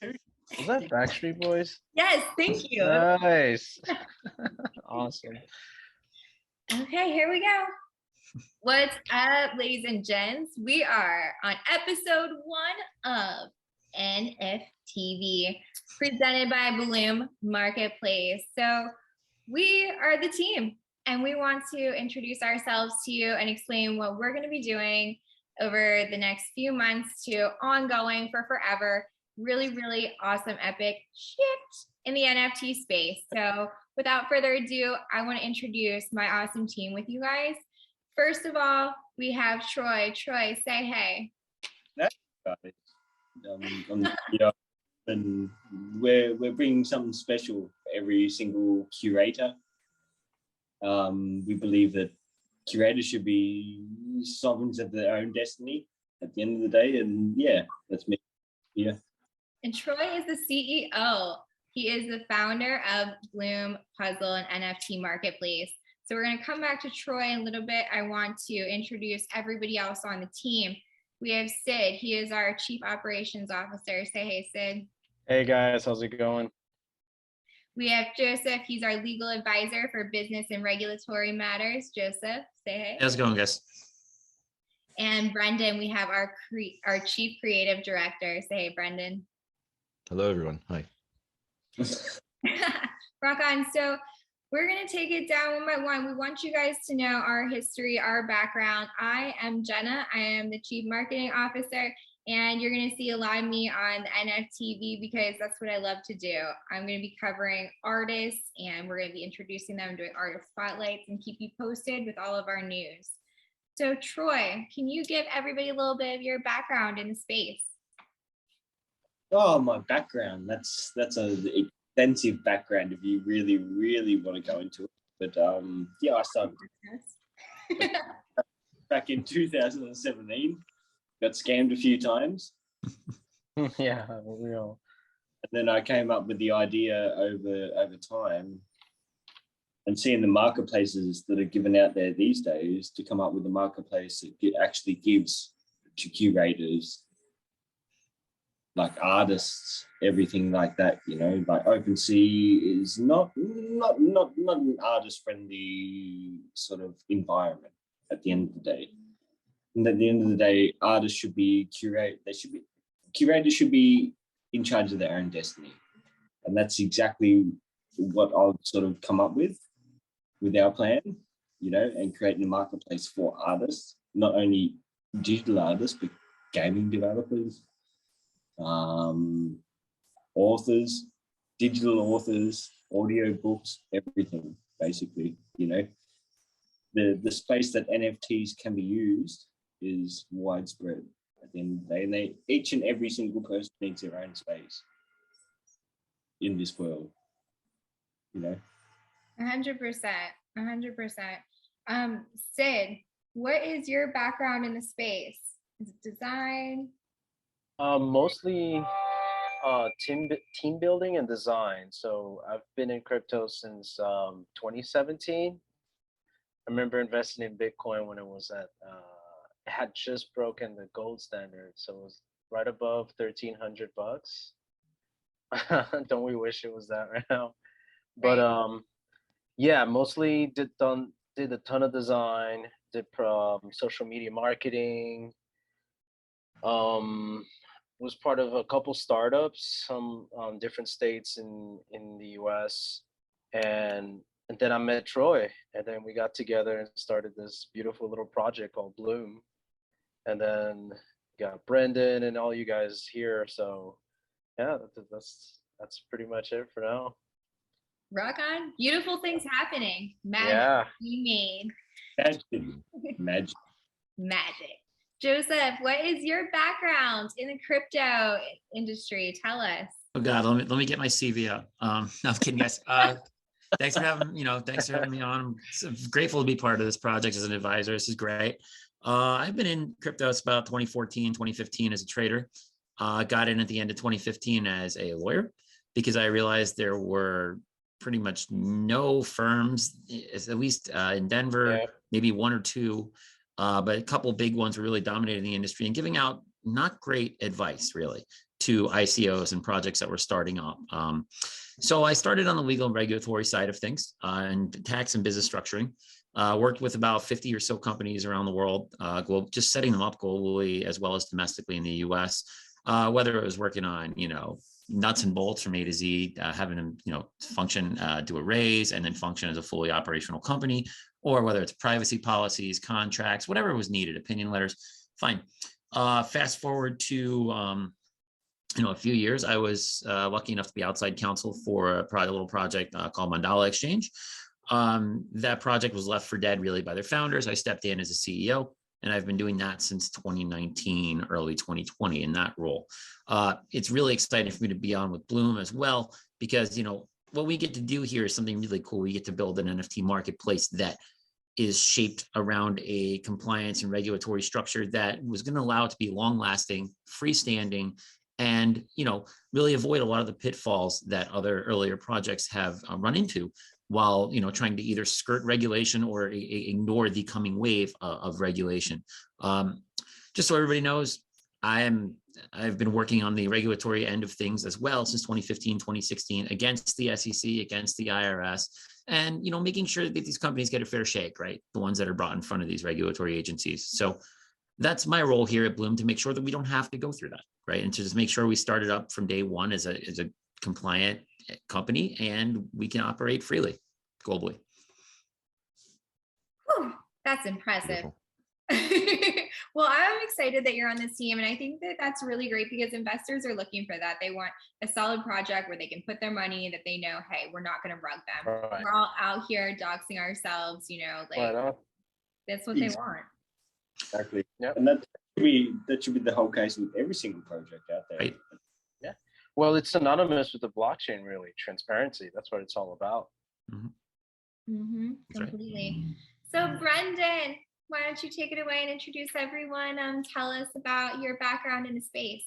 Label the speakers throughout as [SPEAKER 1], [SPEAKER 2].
[SPEAKER 1] Was that Backstreet Boys?
[SPEAKER 2] Yes, thank you.
[SPEAKER 1] Nice. Awesome.
[SPEAKER 2] Okay, here we go. What's up, ladies and gents? We are on episode 1 of NFTv, presented by Bloom Marketplace. So we are the team, and we want to introduce ourselves to you and explain what we're going to be doing over the next few months to ongoing for forever. Really, really awesome, epic shit in the NFT space. So without further ado, I want to introduce my awesome team with you guys. First of all, we have Troy. Troy, say hey.
[SPEAKER 3] And we're bringing something special for every single curator. We believe that curators should be sovereigns of their own destiny at the end of the day, and yeah, that's me. Yeah.
[SPEAKER 2] And Troy is the CEO. He is the founder of Bloom Puzzle and NFT Marketplace. So we're going to come back to Troy in a little bit. I want to introduce everybody else on the team. We have Sid. He is our Chief Operations Officer. Say hey, Sid.
[SPEAKER 1] Hey guys, how's it going?
[SPEAKER 2] We have Joseph. He's our legal advisor for business and regulatory matters. Joseph, say hey.
[SPEAKER 4] How's it going, guys?
[SPEAKER 2] And Brendan, we have our Chief Creative Director. Say hey, Brendan.
[SPEAKER 5] Hello, everyone. Hi.
[SPEAKER 2] Rock on. So we're going to take it down one by one. We want you guys to know our history, our background. I am Jenna. I am the Chief Marketing Officer, and you're going to see a lot of me on the NFTv because that's what I love to do. I'm going to be covering artists, and we're going to be introducing them, doing artist spotlights, and keep you posted with all of our news. So Troy, can you give everybody a little bit of your background in the space?
[SPEAKER 3] Oh, my background. That's an extensive background if you really, really want to go into it. But yeah, I started back in 2017. Got scammed a few times.
[SPEAKER 1] Yeah, real.
[SPEAKER 3] And then I came up with the idea over time, and seeing the marketplaces that are given out there these days, to come up with a marketplace that actually gives to curators, like artists, everything like that, you know, like OpenSea is not an artist-friendly sort of environment at the end of the day. And at the end of the day, artists should be curators should be in charge of their own destiny. And that's exactly what I've sort of come up with our plan, you know, and creating a marketplace for artists, not only digital artists, but gaming developers, authors, digital authors, audio books, everything, basically, you know. The space that NFTs can be used is widespread at the end of the day, and each and every single person needs their own space in this world, you know.
[SPEAKER 2] 100%, 100%. Sid, what is your background in the space? Is it design?
[SPEAKER 1] Mostly team building and design. So I've been in crypto since 2017. I remember investing in Bitcoin when it was at it had just broken the gold standard, so it was right above $1,300 bucks. Don't we wish it was that right now? But yeah, mostly did a ton of design, did social media marketing. Was part of a couple startups, some different states in the US, and then I met Troy, and then we got together and started this beautiful little project called Bloom, and then got Brendan and all you guys here. So yeah, that's pretty much it for now.
[SPEAKER 2] Rock on. Beautiful things happening. Magic
[SPEAKER 1] Yeah.
[SPEAKER 2] being made. Magic. Joseph, what is your background in the crypto industry? Tell us.
[SPEAKER 4] Oh God, let me get my CV up. No, I'm kidding, guys. Thanks for having me on. I'm grateful to be part of this project as an advisor. This is great. I've been in crypto since about 2014, 2015 as a trader. Got in at the end of 2015 as a lawyer because I realized there were pretty much no firms, at least in Denver, maybe one or two, but a couple of big ones were really dominating the industry and giving out not great advice, really, to ICOs and projects that were starting up. So I started on the legal and regulatory side of things and tax and business structuring. Worked with about 50 or so companies around the world, just setting them up globally as well as domestically in the US. Whether it was working on, nuts and bolts from A to Z, having them, function, do a raise, and then function as a fully operational company, or whether it's privacy policies, contracts, whatever was needed, opinion letters, fine. Fast forward to, a few years, I was lucky enough to be outside counsel for a little project called Mandala Exchange. That project was left for dead really by their founders. I stepped in as a CEO, and I've been doing that since 2019, early 2020 in that role. It's really exciting for me to be on with Bloom as well, because, what we get to do here is something really cool. We get to build an NFT marketplace that is shaped around a compliance and regulatory structure that was going to allow it to be long lasting, freestanding, and, really avoid a lot of the pitfalls that other earlier projects have run into while, trying to either skirt regulation or ignore the coming wave of regulation. Just so everybody knows, I've been working on the regulatory end of things as well since 2015, 2016, against the SEC, against the IRS, and, making sure that these companies get a fair shake, right? The ones that are brought in front of these regulatory agencies. So that's my role here at Bloom, to make sure that we don't have to go through that, right? And to just make sure we started up from day one as a compliant company, and we can operate freely globally.
[SPEAKER 2] Whew, that's impressive. Well, I'm excited that you're on this team, and I think that that's really great because investors are looking for that. They want a solid project where they can put their money, that they know, hey, we're not going to rug them.
[SPEAKER 1] Right.
[SPEAKER 2] We're all out here doxing ourselves, that's what they want.
[SPEAKER 3] Exactly.
[SPEAKER 1] Yep.
[SPEAKER 3] And that should be the whole case with every single project out there.
[SPEAKER 4] Right.
[SPEAKER 1] Yeah. Well, it's synonymous with the blockchain, really. Transparency. That's what it's all about.
[SPEAKER 2] Completely. So, Brendan, why don't you take it away and introduce everyone? Tell us about your background in the space.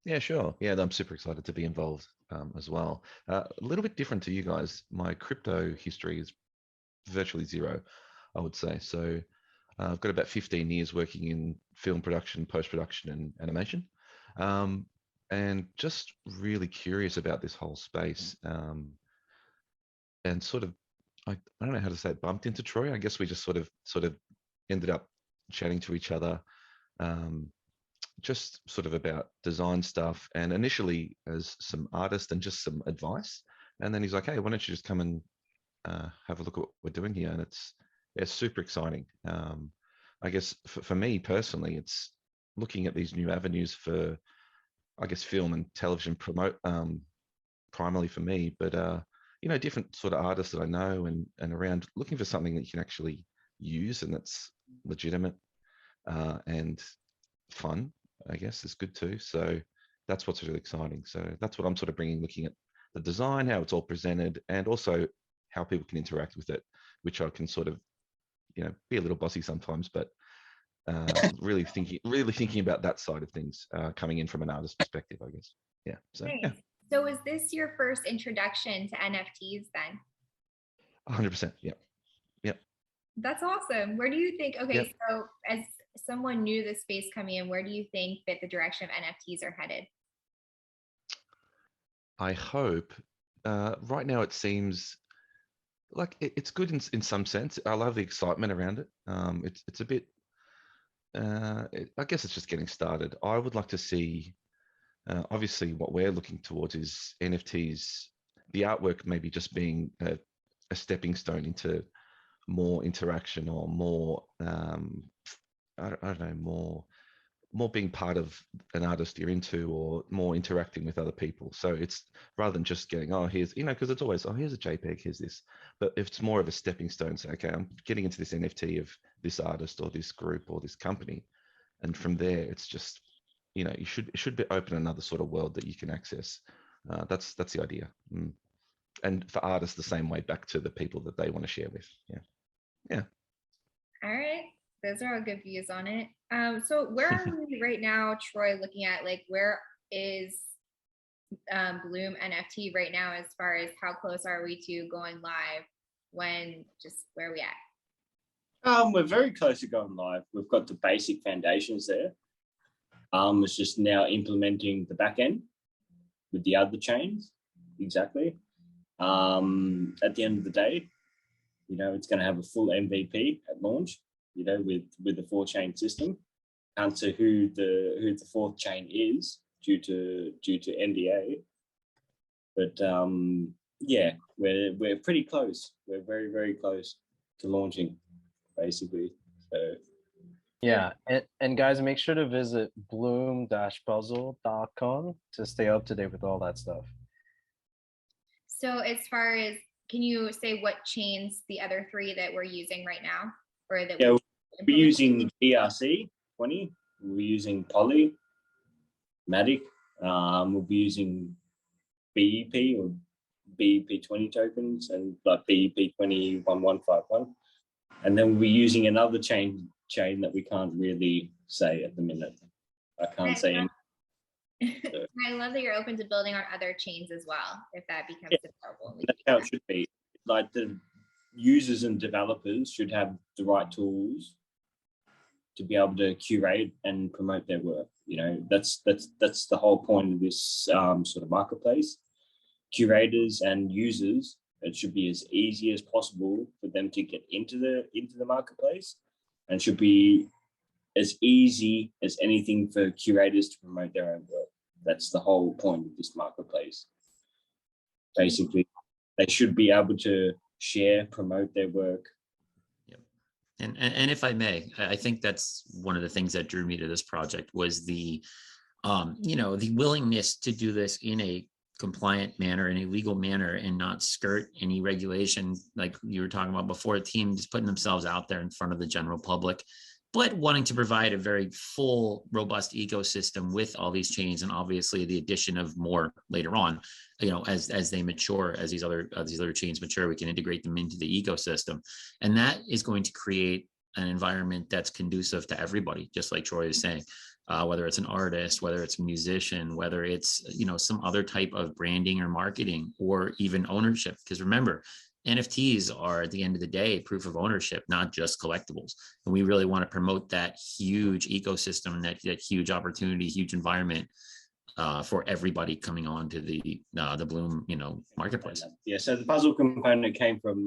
[SPEAKER 5] Yeah, sure. Yeah, I'm super excited to be involved as well. A little bit different to you guys. My crypto history is virtually zero, I would say. So I've got about 15 years working in film production, post-production, and animation. And just really curious about this whole space. And sort of, I don't know how to say it, bumped into Troy. I guess we just sort of ended up chatting to each other, just sort of about design stuff, and initially as some artist and just some advice. And then he's like, hey, why don't you just come and have a look at what we're doing here? And it's super exciting. I guess for me personally, it's looking at these new avenues for, I guess, film and television promote, primarily for me, but different sort of artists that I know and around, looking for something that you can actually use and that's legitimate and fun, I guess, is good too. So that's what's really exciting. So that's what I'm sort of bringing, looking at the design, how it's all presented, and also how people can interact with it, which I can sort of, be a little bossy sometimes, but really thinking about that side of things, coming in from an artist perspective, I guess. Yeah. So
[SPEAKER 2] Nice.
[SPEAKER 5] yeah.
[SPEAKER 2] So was this your first introduction to NFTs then?
[SPEAKER 5] 100%. Yeah. Yep.
[SPEAKER 2] That's awesome. Where do you think, okay,
[SPEAKER 5] Yep.
[SPEAKER 2] so as someone new to the space coming in, where do you think that the direction of NFTs are headed?
[SPEAKER 5] I hope right now it seems like it's good in some sense. I love the excitement around it. It's a bit, I guess it's just getting started. I would like to see, obviously what we're looking towards is NFTs, the artwork maybe just being a stepping stone into more interaction or more, I don't know, more being part of an artist you're into, or more interacting with other people. So it's rather than just getting, oh, here's, because it's always, oh, here's a JPEG, here's this. But if it's more of a stepping stone, say, okay, I'm getting into this NFT of this artist or this group or this company. And from there, it's just, it should be open another sort of world that you can access. That's the idea. And for artists, the same way, back to the people that they want to share with. Yeah.
[SPEAKER 2] All right. Those are all good views on it. So where are we right now, Troy, looking at where is Bloom NFT right now, as far as how close are we to going live? Where are we at?
[SPEAKER 3] We're very close to going live. We've got the basic foundations there. It's just now implementing the back end with the other chains. Exactly. At the end of the day, it's going to have a full MVP at launch, with the 4-chain system. Can't say who the 4th chain is due to NDA, but yeah, we're pretty close. We're very, very close to launching, basically. So
[SPEAKER 1] yeah, and guys, make sure to visit bloom-puzzle.com to stay up to date with all that stuff.
[SPEAKER 2] So as far as, can you say what chains the other 3 that we're using right now, or that
[SPEAKER 3] we're using ERC 20, we're using Poly, Matic, we'll be using BEP or BEP 20 tokens, and like BEP 21151, and then we'll be using another chain that we can't really say at the minute. I can't say anything. So.
[SPEAKER 2] I love that you're open to building on other chains as well, if that becomes available.
[SPEAKER 3] That's how it should be. Like, the users and developers should have the right tools to be able to curate and promote their work. That's the whole point of this sort of marketplace. Curators and users, it should be as easy as possible for them to get into the marketplace, and should be as easy as anything for curators to promote their own work. That's the whole point of this marketplace. Basically, they should be able to share, promote their work.
[SPEAKER 4] Yep. And if I may, I think that's one of the things that drew me to this project was the willingness to do this in a compliant manner, in a legal manner, and not skirt any regulation like you were talking about before. Teams putting themselves out there in front of the general public, but wanting to provide a very full, robust ecosystem with all these chains, and obviously the addition of more later on, as they mature, as these other chains mature, we can integrate them into the ecosystem, and that is going to create an environment that's conducive to everybody, just like Troy is saying. Whether it's an artist, whether it's a musician, whether it's some other type of branding or marketing, or even ownership. Because remember, NFTs are, at the end of the day, proof of ownership, not just collectibles. And we really want to promote that huge ecosystem, that huge opportunity, huge environment for everybody coming on to the Bloom marketplace.
[SPEAKER 3] Yeah. So the puzzle component came from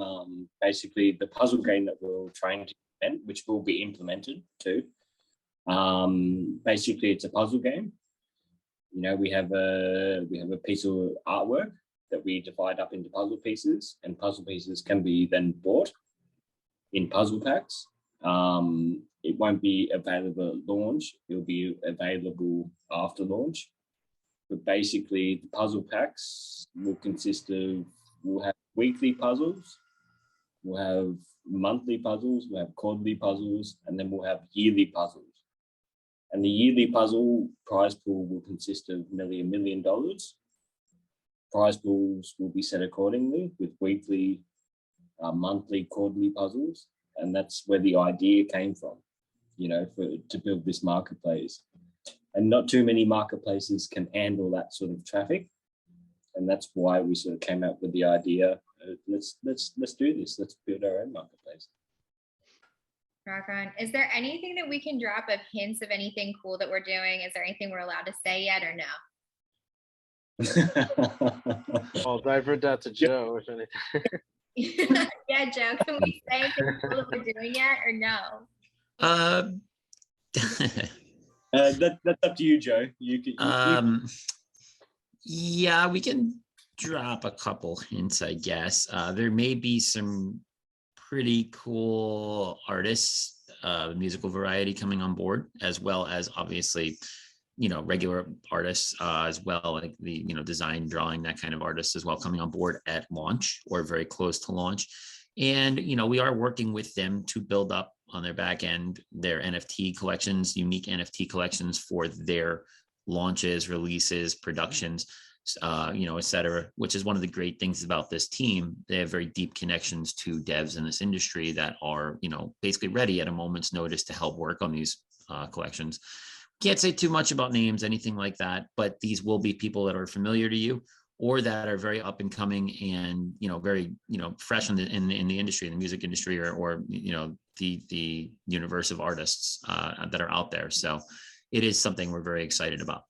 [SPEAKER 3] basically the puzzle game that we're trying to implement, which will be implemented too. Basically, it's a puzzle game. We have a piece of artwork that we divide up into puzzle pieces, and puzzle pieces can be then bought in puzzle packs. It won't be available at launch. It'll be available after launch. But basically, the puzzle packs will we'll have weekly puzzles, we'll have monthly puzzles, we'll have quarterly puzzles, and then we'll have yearly puzzles. And the yearly puzzle prize pool will consist of nearly $1 million. Prize pools will be set accordingly with weekly, monthly, quarterly puzzles. And that's where the idea came from, to build this marketplace. And not too many marketplaces can handle that sort of traffic. And that's why we sort of came up with the idea, let's do this. Let's build our own marketplace.
[SPEAKER 2] Rock on. Is there anything that we can drop of hints of anything cool that we're doing? Is there anything we're allowed to say yet, or no?
[SPEAKER 1] I'll divert that to Joe, if anything.
[SPEAKER 2] Yeah, Joe, can we say anything cool that we're doing yet, or no?
[SPEAKER 3] That's up to you, Joe.
[SPEAKER 4] Yeah, we can drop a couple hints, I guess. There may be some pretty cool artists, musical variety coming on board, as well as obviously, regular artists as well, like the, design, drawing, that kind of artists as well, coming on board at launch or very close to launch. And, we are working with them to build up on their back end, their NFT collections, unique NFT collections for their launches, releases, productions, et cetera, which is one of the great things about this team. They have very deep connections to devs in this industry that are, basically ready at a moment's notice to help work on these collections. Can't say too much about names, anything like that, but these will be people that are familiar to you, or that are very up and coming and, very, fresh in the industry, in the music industry, or the universe of artists that are out there. So it is something we're very excited about.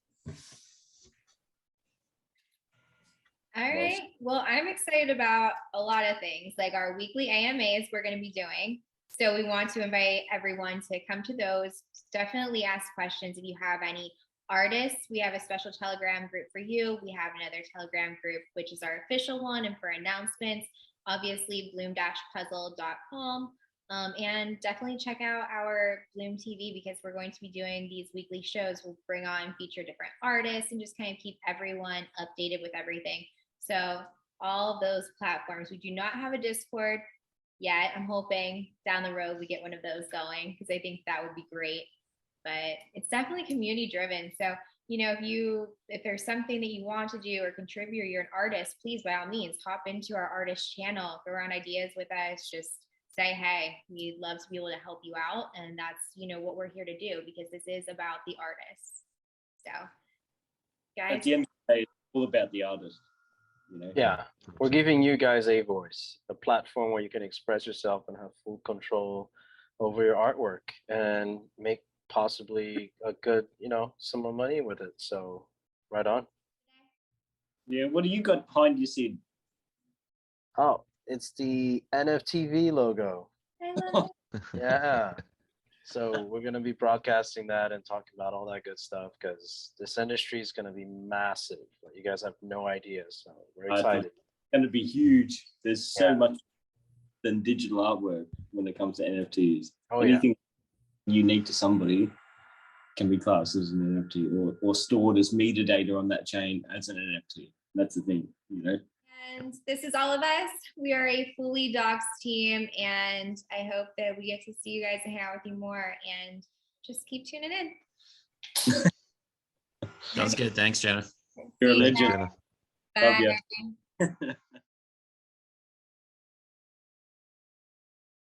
[SPEAKER 2] All right. Well, I'm excited about a lot of things, like our weekly AMAs we're going to be doing. So we want to invite everyone to come to those. Definitely ask questions if you have any. Artists, we have a special Telegram group for you. We have another Telegram group, which is our official one, and for announcements, obviously bloom-puzzle.com. And definitely check out our Bloom TV, because we're going to be doing these weekly shows. We'll bring on, feature different artists, and just kind of keep everyone updated with everything. So all of those platforms. We do not have a Discord yet. I'm hoping down the road we get one of those going, because I think that would be great. But it's definitely community driven. So, you know, if there's something that you want to do or contribute, or you're an artist, please, by all means, hop into our artist channel, throw around ideas with us, just say, hey, we'd love to be able to help you out. And that's, you know, what we're here to do, because this is about the artists. So, guys.
[SPEAKER 3] At the end of the day, it's all about the artist. You know?
[SPEAKER 1] Yeah, we're giving you guys a voice, a platform where you can express yourself and have full control over your artwork and make possibly a good, you know, sum of money with it. So right on.
[SPEAKER 3] Yeah, what do you got behind you, Sid?
[SPEAKER 1] Oh, it's the NFTv logo.
[SPEAKER 2] I love it.
[SPEAKER 1] Yeah. So we're going to be broadcasting that and talking about all that good stuff, because this industry is going to be massive. You guys have no idea. So we're excited.
[SPEAKER 3] It's going to be huge. There's so much than digital artwork when it comes to NFTs.
[SPEAKER 1] Oh,
[SPEAKER 3] Anything unique to somebody can be classed as an NFT, or stored as metadata on that chain as an NFT. That's the thing, you know.
[SPEAKER 2] And this is all of us. We are a fully docs team, and I hope that we get to see you guys and hang out with you more, and just keep tuning in.
[SPEAKER 4] Sounds good. Thanks, Jenna.
[SPEAKER 3] You're a
[SPEAKER 2] See you
[SPEAKER 3] legend.
[SPEAKER 2] guys.
[SPEAKER 5] Jenna.
[SPEAKER 3] Love
[SPEAKER 2] Bye.
[SPEAKER 3] you.